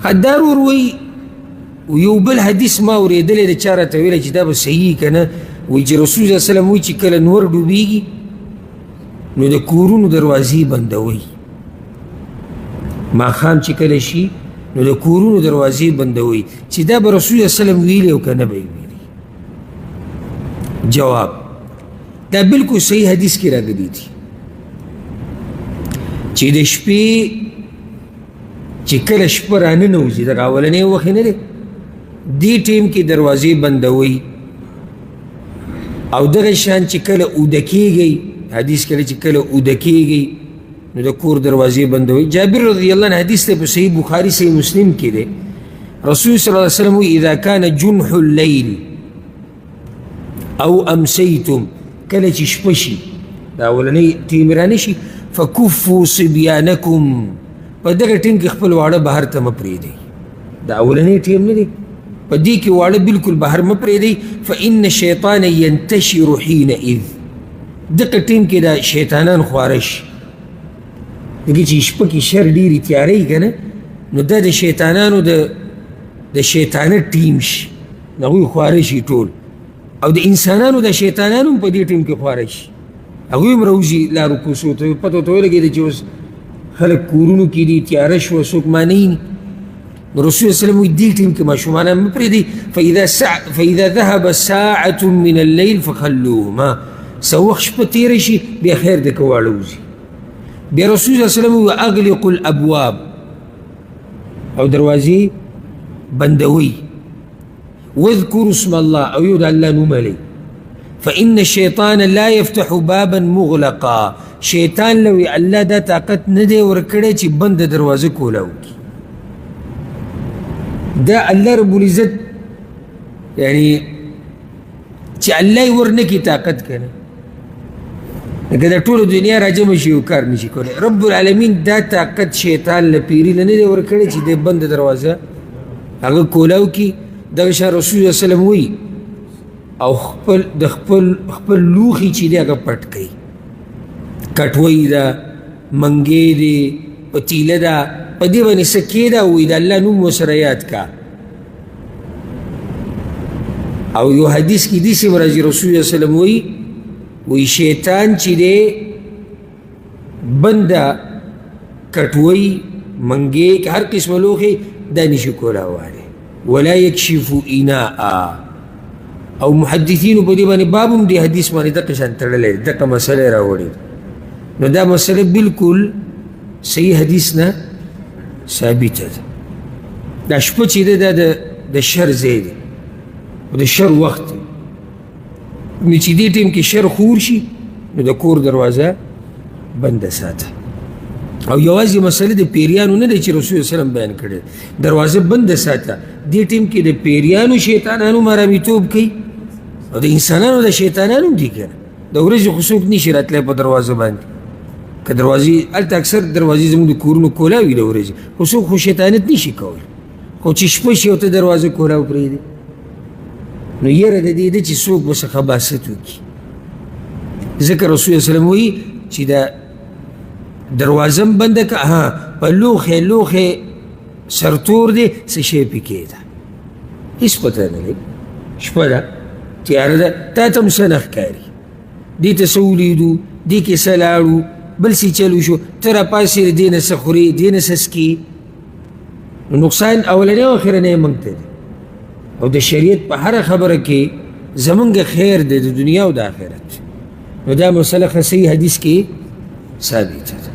خدار وروي ویو بل حدیث ما اوریدلی د چا راته ویلی چې دا به صحیح که نه وایي چې رسول صلی الله علیه وسلم وایي چې کله نور ډوبېږي نو د کورونو دروازې بندوئ ماښام چې کله شي نو د کورونو دروازې بندوئ چې دا به رسول الله وسلم ویلی او که نه به یې ویلی جواب دا بلکل صحیح حدیث کې راغلی دي چې د شپې چې کله شپه راننوځي دغه اولنی وخت نه دی دې ټیم کې دروازې بندوئ او دغه شان چې کله اوده کېږئ حدیث کله چې کله اوده کېږئ نو د کور دروازې بندوئ جابر رضی الله عنه حدیث دی په صحیح بخاري صحیح مسلم کې دی رسول صلی الله علیه وسلم وی اذا کان جنح اللیل او امسیتم کله چې شپه شي دا اولنی ټیم رانشي فکفوا صبیانکم په دغه ټیم کې خپل واړه بهر ته مه پرېږدئ دا اولنی ټیم نه دی په دې کې واړه بلکل بهر مه پرېږدئ فإن الشیطان ینتشر حینئذ دغه ټیم کې دا شیطانان خواره شي دغه چې شپه کې شر ډېرې تیارۍ که نه نو دا د شیطانانو د شیطانه ټیم شي هغوی خواره شي ټول او د انسانانو د شیطانانو هم په دې ټیم کې خواره شي هغوی هم راوځي لارو کوڅو ته پته ورته ولګېده چې اوس خلک کورونو کې دي تیاره شوه څوک معنی نو رسول الله وسلم وایي دې ټیم کې ماشومانان مه پرېږدئ فاذا ذهب ساعة من الليل فخلوهما څه وخت شپه تېره شي بیا خیر دی که واړه وځي بیا رسول الله وسلم وایي اغلقوا الابواب او دروازې بندوئ واذكروا اسم الله او یو د الله نوم علی فإن الشیطان لا يفتح بابا مغلقا شیطان لوی الله دا طاقت نه دی ورکړی چې بند دروازه کولاو کی دا الله رب العزت یعنی چې الله یې ورنکي طاقت کنه لکه د ټولو دنیا راجمع شي یو کار نشي کولی رب العالمین دا طاقت شیطان له پیري له نه دی ورکړی چې د بند دروازه هغه کولاو کی دغه شان رسول الله وسلم وی او خپل لوښي چې دی هغه پټ کوي کټوۍ ده منګې دی پتیله ده په دې باندې څه کېده وایي د الله نوم ورسره یاد کا او یو حدیث کې داسې راځي رسول الله وسلم وایي شیطان چې دی بنده کټوۍ منګې هر قسمه لوښي دا نشي کولاولی ولا يكشف اناء او محدثینو په دې باندې باب هم دې حدیث باندې دقه شان تړلی دقه مسله راوړې نو دا مسله بالکل صحیح حدیث نه ثابته ده دا شپه چې ده دا د شر ځای دی او د شر وخت دی نو چې دې ټیم کې شر خور شي نو د کور دروازه بنده ساته او یوازې مسله د پیریانو نه دی چې رسول الله وسلم بیان کړی دروازه بنده ساته دې ټیم کې د پیریانو شیطانانو مرامیتوب کوي او د انسانانو د شیطانانو هم دي که نه د ورځې خو څوک نشي راتلی په دروازه باندې که دروازې هلته اکثر دروازې زموږ د کورونو کولاو وي د ورځې خو څوک خو شیطانت نشي کولی خو چې شپه شي او ته دروازه کولاو پرېږدې نو یره د دې ده چې څوک به څه خباست وکړي ځکه رسول الله وسلم وایي چې د دروازه هم بنده که په لوښې سرتور دی څه شی پکې ده هېڅ پته نه لګي شپه ده تیاره ده تا ته هم څه نه ښکاري دې ته څه ولیدو دې کې څه لاړو بل څه چلو شو ته راپاڅېدې دې نه څه خورې دې نه څه څکې نو نقصان اولنی او اخرنی موږ ته دی او د شریعت په هره خبره کې زمونږ خیر دی د دنیا او د آخرت نو دا مسله صحیح حدیث کې ثابته ده